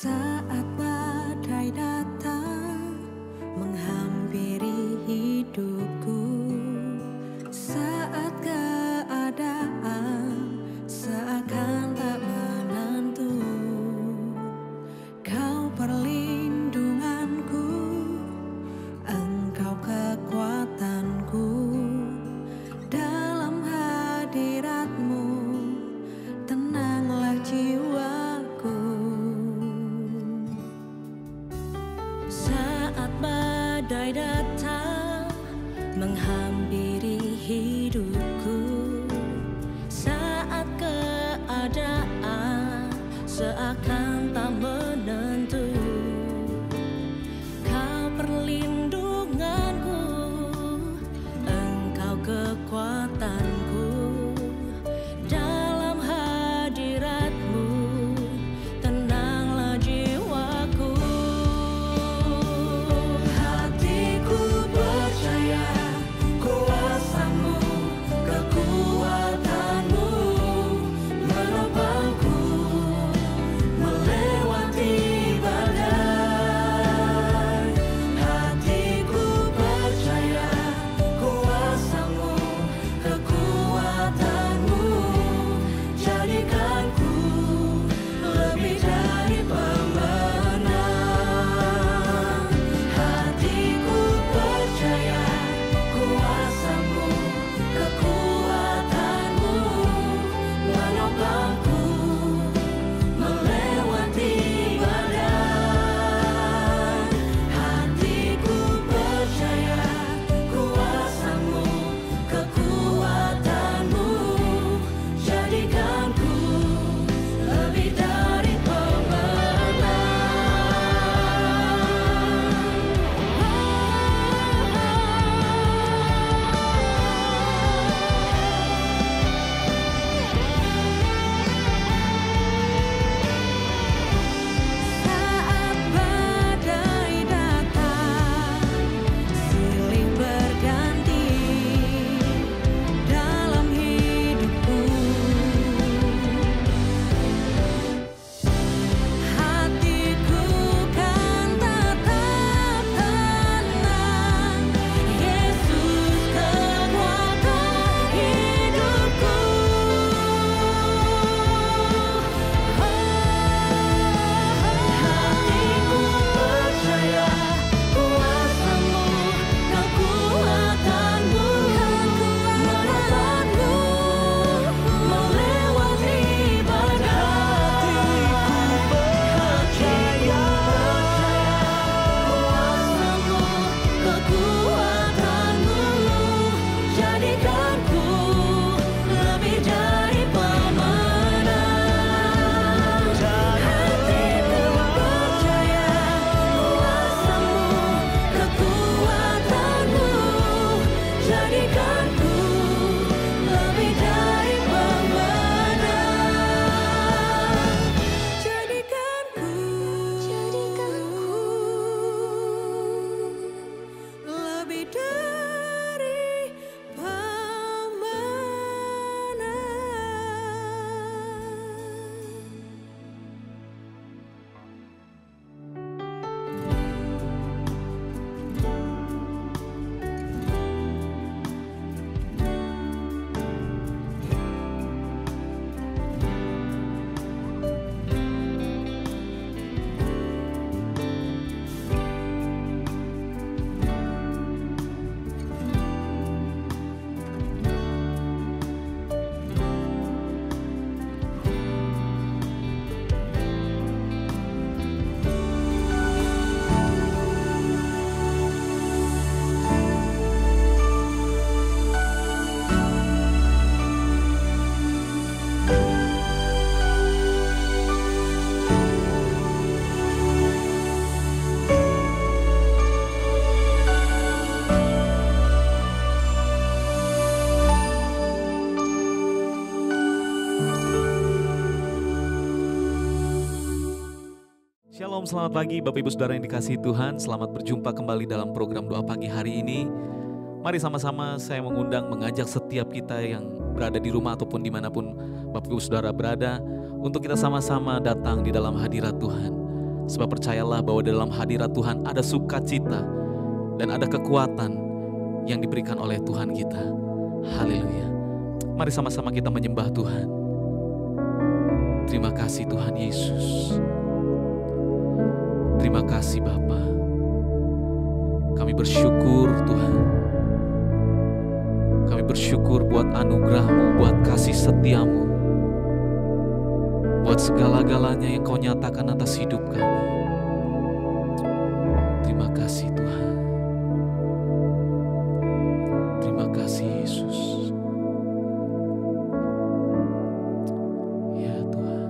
Saat badai datang menghampiri hidupku, saat keadaan seakan tak menentu, Kau perlindunganku, Engkau kekuatanku. Dalam hadirat-Mu tenanglah jiwaku. Saat badai datang menghampiri hidupku, saat keadaan seakan tak menentu, Kau perlindunganku, Engkau kekuatanku. Dalam hadirat-Mu tenanglah jiwaku. Hatiku percaya kuasa-Mu, kekuatan-Mu menopangku melewati badai. Hatiku percaya kuasa-Mu, kekuatan-Mu jadikanku lebih dari pemenang. Hatiku percaya kuasa-Mu, kekuatan-Mu menopangku melewati badai. Hatiku percaya kuasa-Mu, kekuatan-Mu jadikanku lebih dari Saat badai datang, silih berganti dalam hidupku. Hatiku kan tetap tenang, Yesus kekuatan hidupku. Hatiku percaya kuasa-Mu, kekuatan-Mu menopangku melewati badai. Hatiku percaya kuasa-Mu, kekuatan-Mu jadikanku lebih dari pemenang. Hatiku percaya kuasa-Mu, kekuatan-Mu jadikanku lebih dari pemenang. Jadikanku lebih dari Shalom, selamat pagi Bapak Ibu Saudara yang dikasihi Tuhan. Selamat berjumpa kembali dalam program Doa Pagi hari ini. Mari sama-sama saya mengajak setiap kita yang berada di rumah ataupun dimanapun Bapak Ibu Saudara berada, untuk kita sama-sama datang di dalam hadirat Tuhan. Sebab percayalah bahwa dalam hadirat Tuhan ada sukacita dan ada kekuatan yang diberikan oleh Tuhan kita. Haleluya. Mari sama-sama kita menyembah Tuhan. Terima kasih Tuhan Yesus. Terima kasih Bapa. Kami bersyukur Tuhan. Kami bersyukur buat anugerah-Mu, buat kasih setia-Mu, buat segala-galanya yang Kau nyatakan atas hidup kami. Terima kasih Tuhan. Terima kasih Yesus. Ya Tuhan.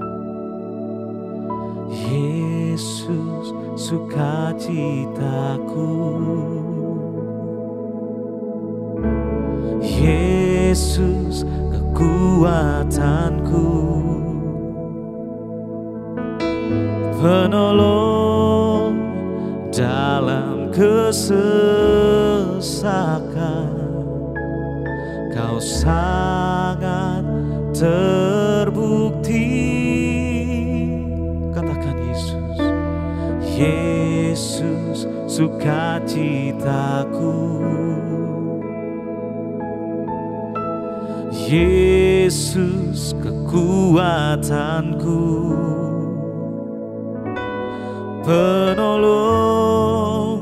Yesus sukacitaku, Yesus kekuatanku, penolong dalam kesesakan. Kau sangat terbukti. Katakan Yesus. Yesus sukacitaku, Yesus kekuatanku, penolong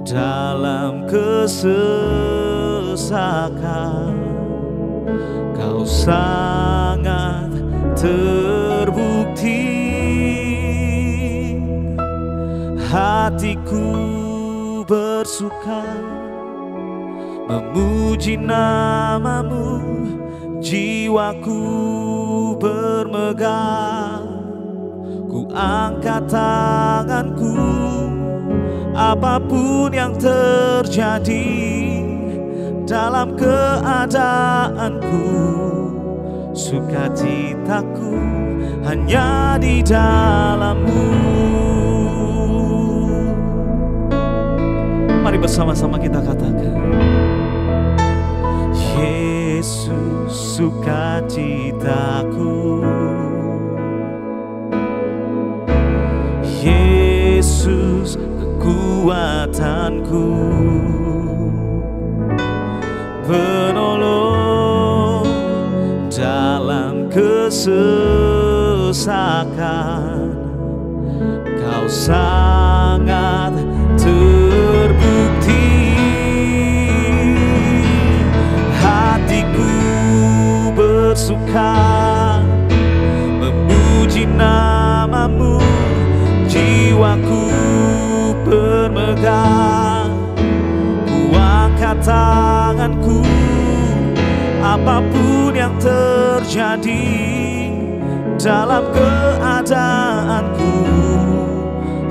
dalam kesesakan. Kau sangat terbukti. Hatiku bersuka memuji nama-Mu, jiwaku bermegah. Ku angkat tanganku, apapun yang terjadi dalam keadaanku. Sukacitaku hanya di dalam-Mu. Mari bersama-sama kita katakan, Yesus sukacitaku, Yesus kekuatanku, penolong dalam kesesakan. Kau sangat terbukti. Hatiku bersuka memuji nama-Mu, jiwaku bermegah. Ku angkat tanganku, apapun yang terjadi dalam keadaanku.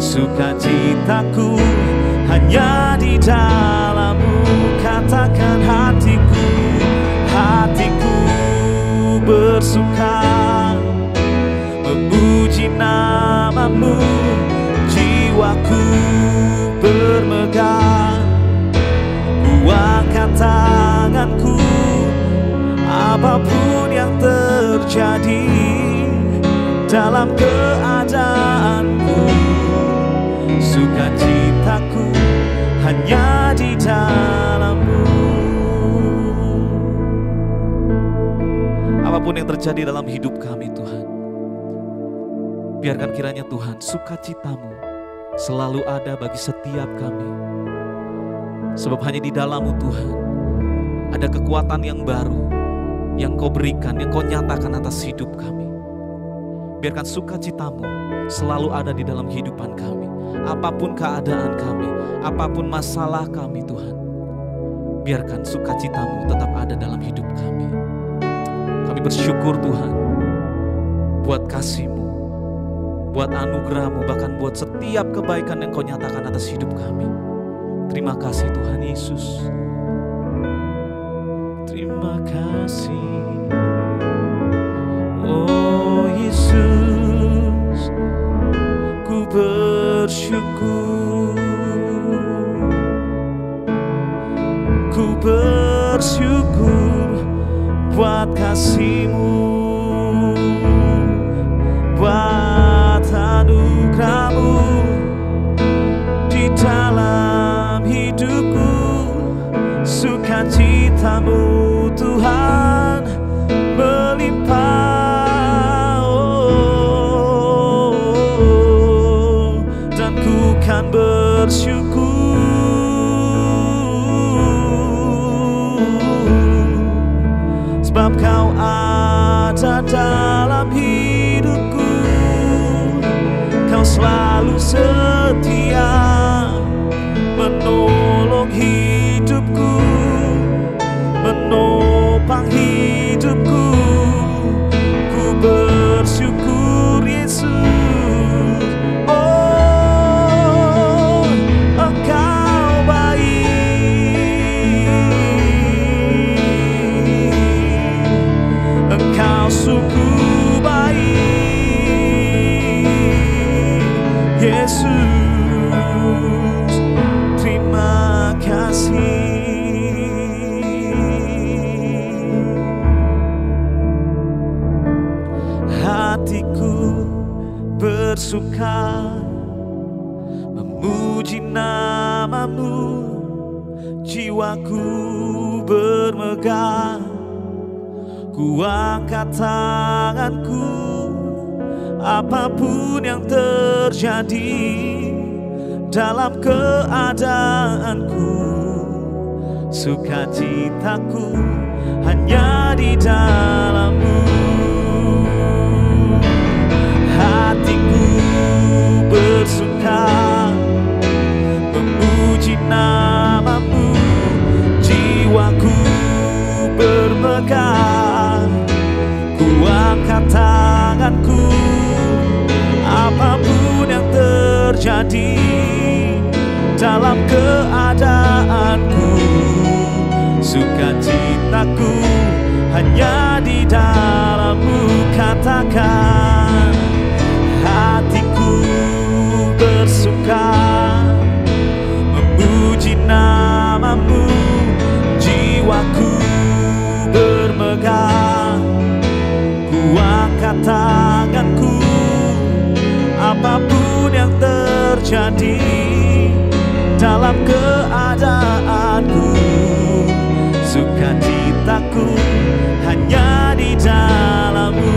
Sukacitaku hanya di dalam-Mu. Katakan hatiku, hatiku bersuka memuji nama-Mu, jiwaku bermegah. Ku angkat tanganku, apapun yang terjadi dalam keadaanku. Sukacitaku hanya di dalam-Mu. Apapun yang terjadi dalam hidup kami Tuhan, biarkan kiranya Tuhan sukacita-Mu selalu ada bagi setiap kami. Sebab hanya di dalam-Mu Tuhan ada kekuatan yang baru yang Kau berikan, yang Kau nyatakan atas hidup kami. Biarkan sukacita-Mu selalu ada di dalam kehidupan kami. Apapun keadaan kami, apapun masalah kami Tuhan, biarkan sukacita-Mu tetap ada dalam hidup kami. Kami bersyukur Tuhan buat kasih-Mu, buat anugerah-Mu, bahkan buat setiap kebaikan yang Kau nyatakan atas hidup kami. Terima kasih Tuhan Yesus. Terima kasih. Oh Yesus, ku bersyukur, ku bersyukur buat kasih-Mu, buat anugerah-Mu. dan bersyukur, sebab Kau ada dalam hidupku. Kau selalu setia menolong hidupku, menopang hidupku. Ku bersyukur Yesus. Oh, Engkau baik, Engkau sungguh baik Yesus. Terima kasih. Hatiku bersuka memuji nama-Mu, jiwaku bermegah. Ku angkat tanganku, apapun yang terjadi dalam keadaanku. Sukacitaku hanya di dalam-Mu. Hatiku bersuka memuji nama-Mu, jiwaku bermegah. Ku angkat tanganku, apapun yang terjadi dalam keadaanku. Sukacitaku hanya di dalam-Mu. Katakan, hatiku bersuka memuji nama-Mu, jiwaku bermegah. Ku angkat tanganku, apapun yang terjadi dalam keadaanku. Sukacitaku hanya di dalam-Mu.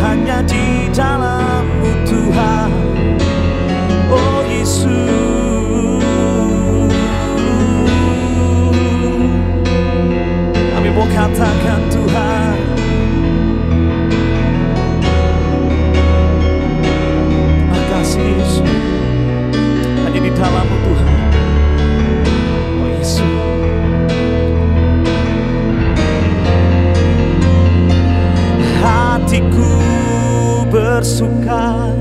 Hanya di dalam-Mu Tuhan. Oh Yesus, kami mau katakan Tuhan, terima kasih Yesus. Hanya di dalam-Mu Tuhan. Oh Yesus, hatiku bersuka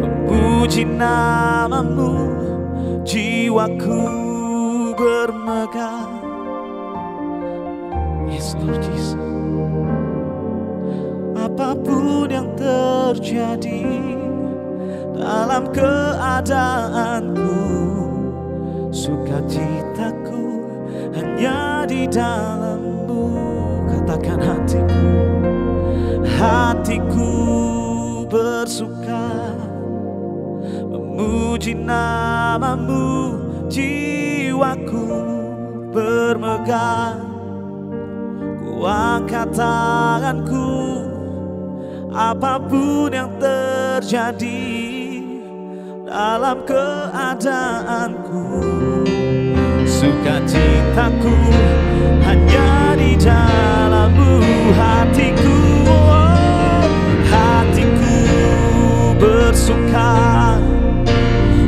memuji nama-Mu, jiwaku bermegah. Yes Lord Jesus. Apapun yang terjadi dalam keadaanku, sukacitaku hanya di dalam-Mu. Katakan, hatiku bersuka memuji nama-Mu, jiwaku bermegah. Ku angkat tanganku, apapun yang terjadi dalam keadaanku. Sukacitaku hanya di dalam-Mu. Hatiku, hatiku bersuka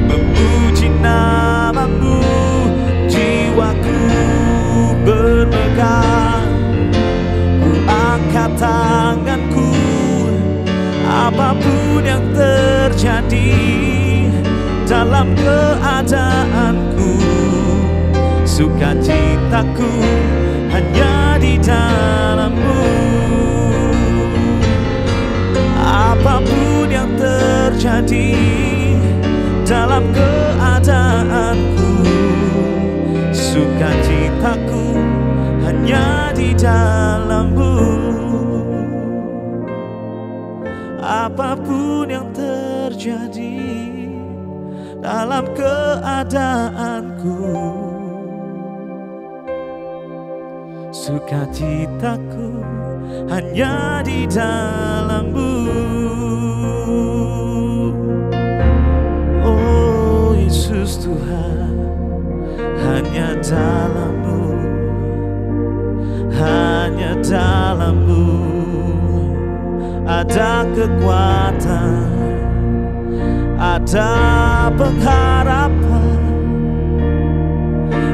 memuji nama-Mu, jiwaku bermegah. Ku angkat tanganku, apapun yang terjadi dalam keadaanku. Sukacitaku hanya di dalam-Mu. Apapun yang terjadi dalam keadaanku, sukacitaku hanya di dalam-Mu. Apapun yang terjadi dalam keadaanku, sukacitaku hanya di dalam-Mu. Oh Yesus Tuhan, hanya dalam-Mu, hanya dalam-Mu ada kekuatan, ada pengharapan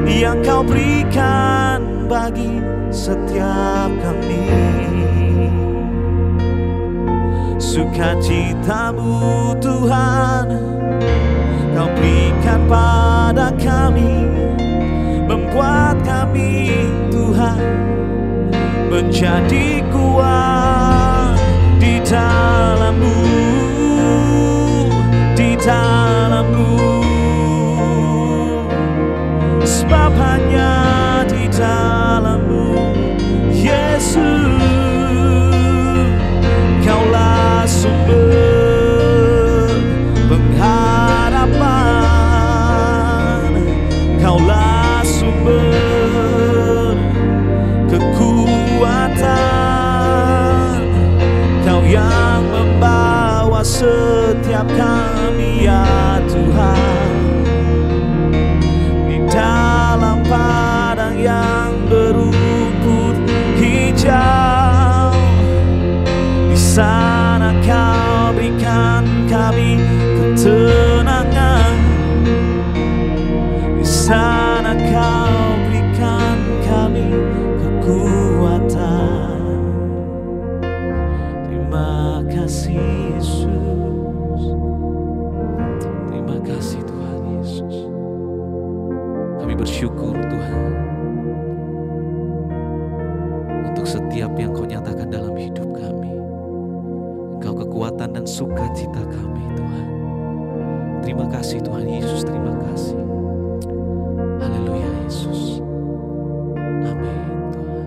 yang Kau berikan bagi setiap kami. Sukacita-Mu Tuhan Kau berikan pada kami, membuat kami Tuhan menjadi kuat di dalam-Mu, di dalam-Mu. Sebab hanya di dalam-Mu Yesus, Kaulah sumber pengharapan, Kaulah sumber kekuatan, Kau yang membawa setiap kami ya Tuhan, di dalam padang yang berumput hijau. Di sana Kau berikan kami ketenangan, di sana Kau berikan kami kekuatan. Terima kasih Yesus, terima kasih Tuhan Yesus. Kami bersyukur Tuhan untuk setiap yang Kau nyatakan dalam hidup kami. Engkau kekuatan dan sukacita kami Tuhan. Terima kasih Tuhan Yesus, terima kasih. Haleluya Yesus. Amin Tuhan.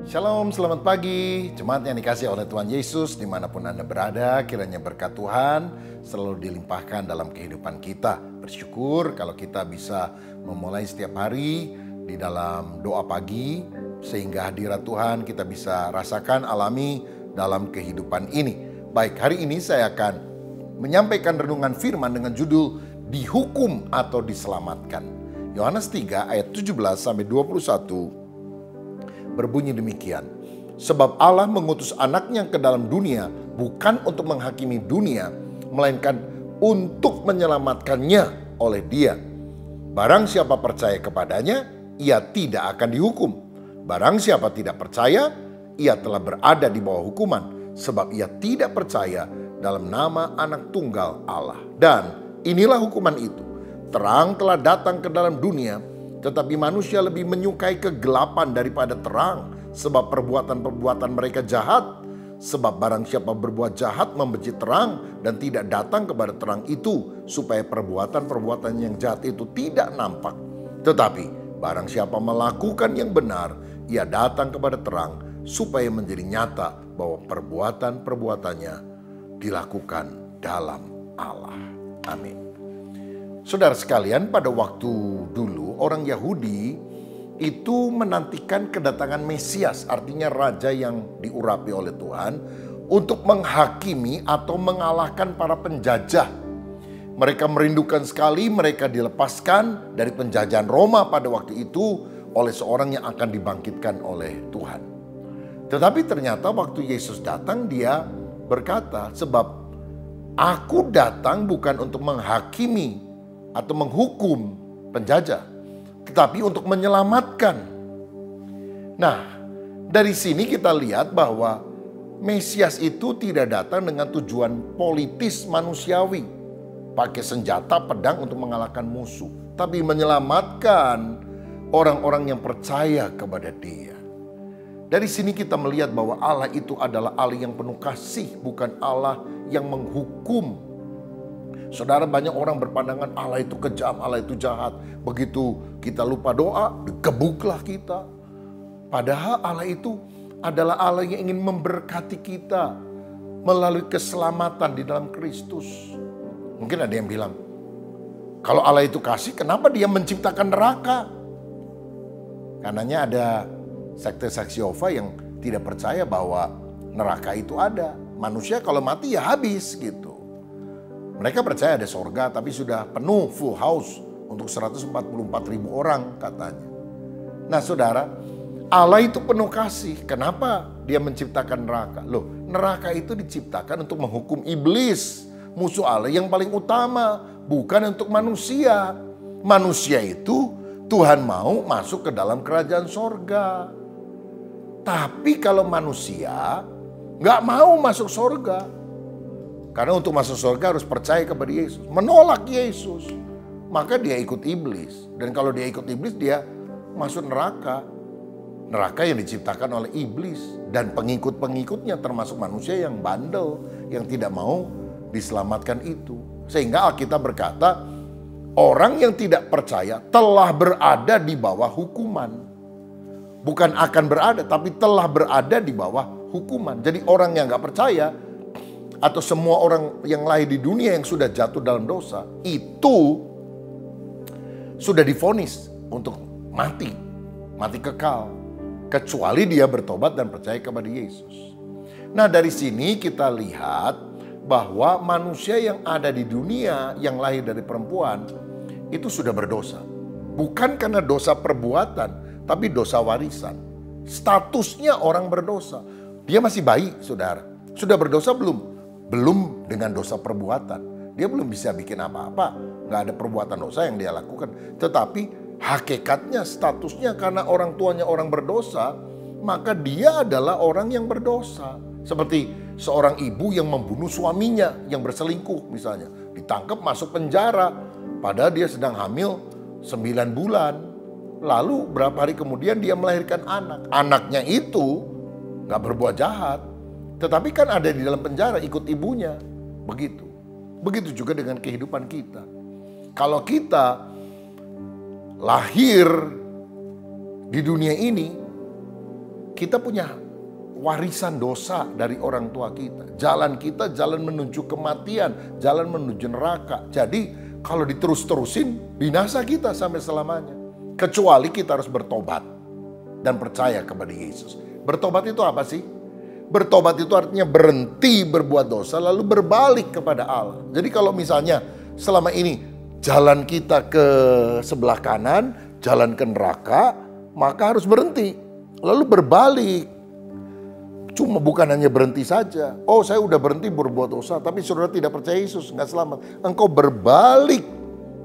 Shalom, selamat pagi. Jemaat yang dikasihi oleh Tuhan Yesus, dimanapun Anda berada, kiranya berkat Tuhan selalu dilimpahkan dalam kehidupan kita. Bersyukur kalau kita bisa memulai setiap hari di dalam doa pagi, sehingga hadirat Tuhan kita bisa rasakan, alami dalam kehidupan ini. Baik, hari ini saya akan menyampaikan renungan firman dengan judul dihukum atau diselamatkan. Yohanes 3 ayat 17-21 berbunyi demikian. Sebab Allah mengutus anaknya ke dalam dunia bukan untuk menghakimi dunia, melainkan untuk menyelamatkannya oleh Dia. Barang siapa percaya kepadanya, ia tidak akan dihukum. Barang siapa tidak percaya, ia telah berada di bawah hukuman, sebab ia tidak percaya dalam nama Anak Tunggal Allah. Dan inilah hukuman itu, terang telah datang ke dalam dunia, tetapi manusia lebih menyukai kegelapan daripada terang, sebab perbuatan-perbuatan mereka jahat. Sebab barang siapa berbuat jahat membenci terang dan tidak datang kepada terang itu, supaya perbuatan-perbuatan yang jahat itu tidak nampak. Tetapi barang siapa melakukan yang benar, ia datang kepada terang, supaya menjadi nyata bahwa perbuatan-perbuatannya dilakukan dalam Allah. Amin. Saudara sekalian, pada waktu dulu orang Yahudi itu menantikan kedatangan Mesias, artinya raja yang diurapi oleh Tuhan untuk menghakimi atau mengalahkan para penjajah. Mereka merindukan sekali mereka dilepaskan dari penjajahan Roma pada waktu itu oleh seorang yang akan dibangkitkan oleh Tuhan. Tetapi ternyata waktu Yesus datang, Dia berkata, sebab aku datang bukan untuk menghakimi atau menghukum penjajah, tetapi untuk menyelamatkan. Nah, dari sini kita lihat bahwa Mesias itu tidak datang dengan tujuan politis manusiawi, pakai senjata pedang untuk mengalahkan musuh, tapi menyelamatkan orang-orang yang percaya kepada Dia. Dari sini kita melihat bahwa Allah itu adalah Allah yang penuh kasih, bukan Allah yang menghukum. Saudara, banyak orang berpandangan Allah itu kejam, Allah itu jahat. Begitu kita lupa doa, dikebuklah kita. Padahal Allah itu adalah Allah yang ingin memberkati kita melalui keselamatan di dalam Kristus. Mungkin ada yang bilang, kalau Allah itu kasih, kenapa Dia menciptakan neraka? Karenanya ada sekte saksi Yehova yang tidak percaya bahwa neraka itu ada. Manusia kalau mati ya habis gitu. Mereka percaya ada sorga tapi sudah penuh full house untuk 144.000 orang katanya. Nah saudara, Allah itu penuh kasih. Kenapa dia menciptakan neraka? Loh, neraka itu diciptakan untuk menghukum iblis, musuh Allah yang paling utama, bukan untuk manusia. Manusia itu Tuhan mau masuk ke dalam kerajaan sorga. Tapi kalau manusia nggak mau masuk sorga. Karena untuk masuk sorga harus percaya kepada Yesus. Menolak Yesus. Maka dia ikut iblis. Dan kalau dia ikut iblis dia masuk neraka. Neraka yang diciptakan oleh iblis. Dan pengikut-pengikutnya termasuk manusia yang bandel. Yang tidak mau diselamatkan itu. Sehingga Alkitab berkata, orang yang tidak percaya telah berada di bawah hukuman. Bukan akan berada, tapi telah berada di bawah hukuman. Jadi orang yang gak percaya, atau semua orang yang lahir di dunia yang sudah jatuh dalam dosa, itu sudah divonis untuk mati. Mati kekal. Kecuali dia bertobat dan percaya kepada Yesus. Nah dari sini kita lihat bahwa manusia yang ada di dunia yang lahir dari perempuan itu sudah berdosa. Bukan karena dosa perbuatan, tapi dosa warisan. Statusnya orang berdosa. Dia masih bayi, saudara. Sudah berdosa belum? Belum dengan dosa perbuatan. Dia belum bisa bikin apa-apa. Gak ada perbuatan dosa yang dia lakukan. Tetapi hakikatnya, statusnya karena orang tuanya orang berdosa, maka dia adalah orang yang berdosa. Seperti seorang ibu yang membunuh suaminya yang berselingkuh misalnya. Ditangkap masuk penjara. Padahal dia sedang hamil 9 bulan. Lalu berapa hari kemudian dia melahirkan anak. Anaknya itu gak berbuat jahat. Tetapi kan ada di dalam penjara ikut ibunya. Begitu. Begitu juga dengan kehidupan kita. Kalau kita lahir di dunia ini, kita punya warisan dosa dari orang tua kita. Jalan kita jalan menuju kematian, jalan menuju neraka. Jadi kalau diterus-terusin, binasa kita sampai selamanya. Kecuali kita harus bertobat dan percaya kepada Yesus. Bertobat itu apa sih? Bertobat itu artinya berhenti berbuat dosa lalu berbalik kepada Allah. Jadi kalau misalnya selama ini jalan kita ke sebelah kanan, jalan ke neraka, maka harus berhenti. Lalu berbalik. Cuma bukan hanya berhenti saja. Oh saya udah berhenti berbuat dosa, tapi saudara tidak percaya Yesus, nggak selamat. Engkau berbalik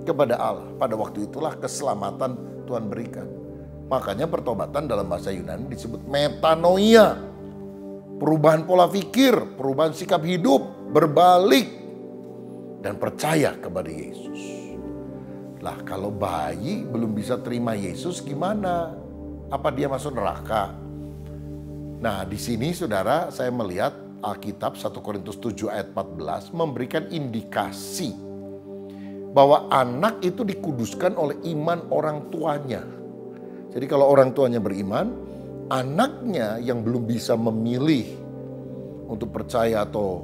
kepada Allah. Pada waktu itulah keselamatan Tuhan berikan. Makanya pertobatan dalam bahasa Yunani disebut metanoia. Perubahan pola pikir, perubahan sikap hidup, berbalik dan percaya kepada Yesus. Lah kalau bayi belum bisa terima Yesus gimana? Apa dia masuk neraka? Nah di sini saudara saya melihat Alkitab 1 Korintus 7 ayat 14 memberikan indikasi bahwa anak itu dikuduskan oleh iman orang tuanya. Jadi kalau orang tuanya beriman, anaknya yang belum bisa memilih untuk percaya atau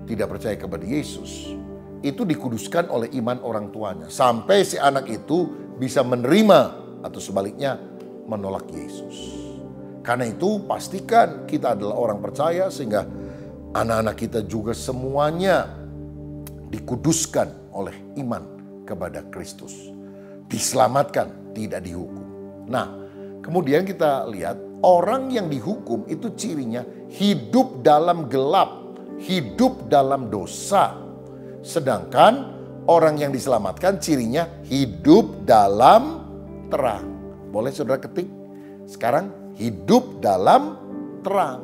tidak percaya kepada Yesus, itu dikuduskan oleh iman orang tuanya. Sampai si anak itu bisa menerima atau sebaliknya menolak Yesus. Karena itu pastikan kita adalah orang percaya sehingga anak-anak kita juga semuanya dikuduskan oleh iman kepada Kristus. Diselamatkan, tidak dihukum. Nah, kemudian kita lihat orang yang dihukum itu cirinya hidup dalam gelap, hidup dalam dosa. Sedangkan orang yang diselamatkan cirinya hidup dalam terang. Boleh saudara ketik sekarang hidup dalam terang.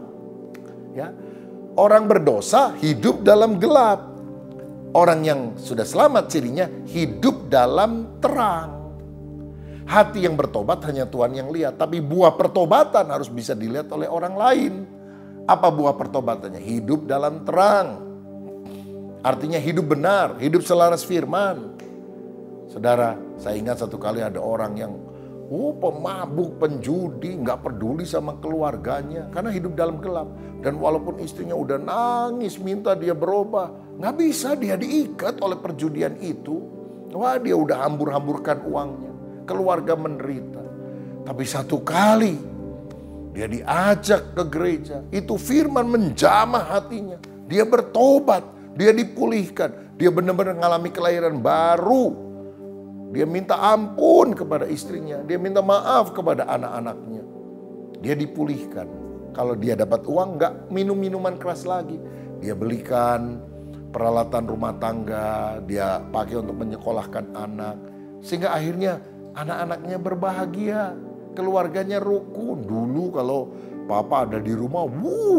Ya. Orang berdosa hidup dalam gelap. Orang yang sudah selamat cirinya hidup dalam terang. Hati yang bertobat hanya Tuhan yang lihat. Tapi buah pertobatan harus bisa dilihat oleh orang lain. Apa buah pertobatannya? Hidup dalam terang. Artinya hidup benar, hidup selaras firman. Saudara, saya ingat satu kali ada orang yang pemabuk, penjudi, gak peduli sama keluarganya. Karena hidup dalam gelap. Dan walaupun istrinya udah nangis minta dia berubah, gak bisa dia diikat oleh perjudian itu. Wah dia udah hambur-hamburkan uangnya. Keluarga menderita. Tapi satu kali dia diajak ke gereja, itu firman menjamah hatinya. Dia bertobat, dia dipulihkan, dia benar-benar mengalami kelahiran baru. Dia minta ampun kepada istrinya, dia minta maaf kepada anak-anaknya. Dia dipulihkan. Kalau dia dapat uang, nggak minum minuman keras lagi. Dia belikan peralatan rumah tangga, dia pakai untuk menyekolahkan anak. Sehingga akhirnya anak-anaknya berbahagia, keluarganya rukun. Dulu kalau papa ada di rumah,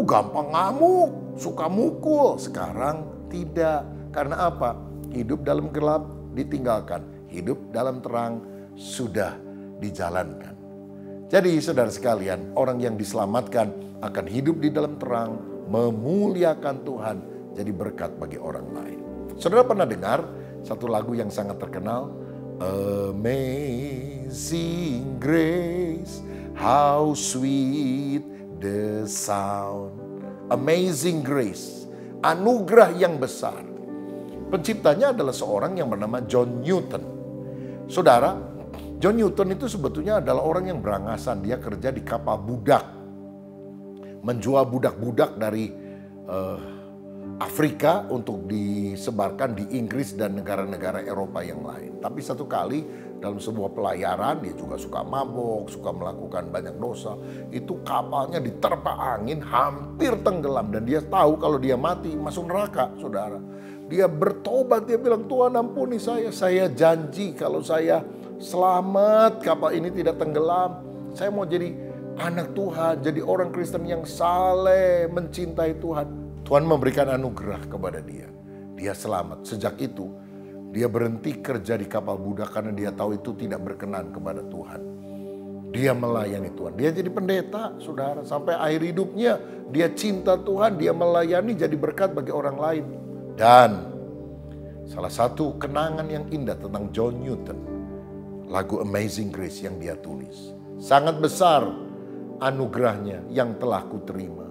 gampang ngamuk, suka mukul. Sekarang tidak. Karena apa? Hidup dalam gelap ditinggalkan, hidup dalam terang sudah dijalankan. Jadi saudara sekalian, orang yang diselamatkan akan hidup di dalam terang, memuliakan Tuhan, jadi berkat bagi orang lain. Saudara pernah dengar satu lagu yang sangat terkenal, Amazing Grace, how sweet the sound. Amazing Grace, anugerah yang besar. Penciptanya adalah seorang yang bernama John Newton. Saudara, John Newton itu sebetulnya adalah orang yang berangasan. Dia kerja di kapal budak, menjual budak-budak dari Afrika untuk disebarkan di Inggris dan negara-negara Eropa yang lain. Tapi satu kali dalam sebuah pelayaran, dia juga suka mabok, suka melakukan banyak dosa. Itu kapalnya diterpa angin, hampir tenggelam. Dan dia tahu kalau dia mati, masuk neraka, saudara. Dia bertobat, dia bilang, Tuhan ampuni saya janji kalau saya selamat, kapal ini tidak tenggelam. Saya mau jadi anak Tuhan, jadi orang Kristen yang saleh, mencintai Tuhan. Tuhan memberikan anugerah kepada dia. Dia selamat. Sejak itu, dia berhenti kerja di kapal budak karena dia tahu itu tidak berkenan kepada Tuhan. Dia melayani Tuhan. Dia jadi pendeta, saudara. Sampai akhir hidupnya, dia cinta Tuhan, dia melayani jadi berkat bagi orang lain. Dan salah satu kenangan yang indah tentang John Newton, lagu Amazing Grace yang dia tulis. Sangat besar anugerahnya yang telah kuterima.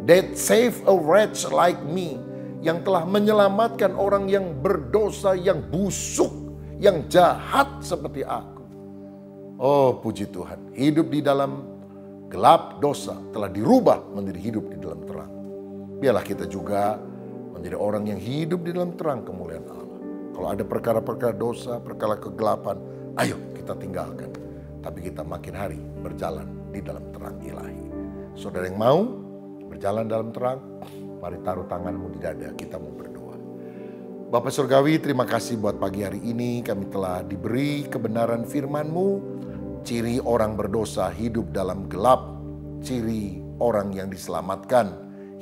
That save a wretch like me, yang telah menyelamatkan orang yang berdosa, yang busuk, yang jahat seperti aku. Oh puji Tuhan, hidup di dalam gelap dosa telah dirubah menjadi hidup di dalam terang. Biarlah kita juga menjadi orang yang hidup di dalam terang kemuliaan Allah. Kalau ada perkara-perkara dosa, perkara kegelapan, ayo kita tinggalkan. Tapi kita makin hari berjalan di dalam terang ilahi. Saudara yang mau berjalan dalam terang, mari taruh tanganmu di dada, kita mau berdoa. Bapak Surgawi, terima kasih buat pagi hari ini kami telah diberi kebenaran firman-Mu. Ciri orang berdosa hidup dalam gelap, ciri orang yang diselamatkan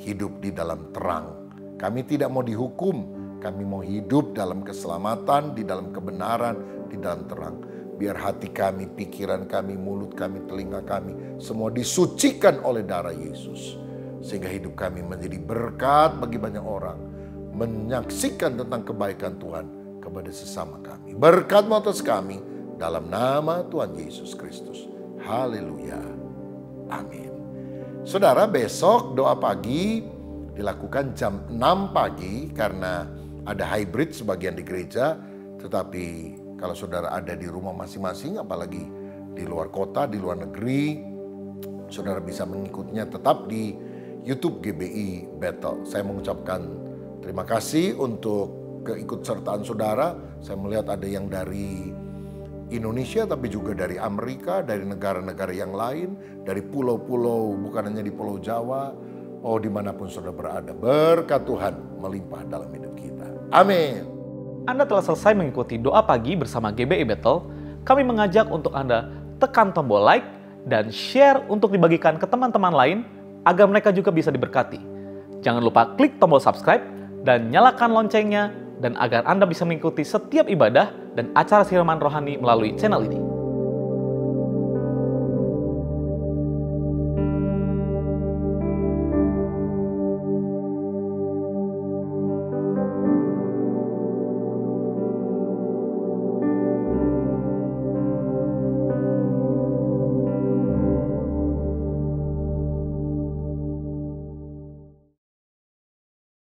hidup di dalam terang. Kami tidak mau dihukum, kami mau hidup dalam keselamatan, di dalam kebenaran, di dalam terang. Biar hati kami, pikiran kami, mulut kami, telinga kami, semua disucikan oleh darah Yesus. Sehingga hidup kami menjadi berkat bagi banyak orang. Menyaksikan tentang kebaikan Tuhan kepada sesama kami. Berkat-Mu atas kami, dalam nama Tuhan Yesus Kristus. Haleluya. Amin. Saudara, besok doa pagi dilakukan jam 6 pagi karena ada hybrid sebagian di gereja. Tetapi kalau saudara ada di rumah masing-masing, apalagi di luar kota, di luar negeri, saudara bisa mengikutinya tetap di YouTube GBI Battle. Saya mengucapkan terima kasih untuk keikutsertaan saudara. Saya melihat ada yang dari Indonesia tapi juga dari Amerika, dari negara-negara yang lain, dari pulau-pulau, bukan hanya di Pulau Jawa. Oh, dimanapun saudara berada, berkat Tuhan melimpah dalam hidup kita. Amin. Anda telah selesai mengikuti doa pagi bersama GBI Battle. Kami mengajak untuk Anda tekan tombol like dan share untuk dibagikan ke teman-teman lain agar mereka juga bisa diberkati. Jangan lupa klik tombol subscribe dan nyalakan loncengnya dan agar Anda bisa mengikuti setiap ibadah dan acara siraman rohani melalui channel ini.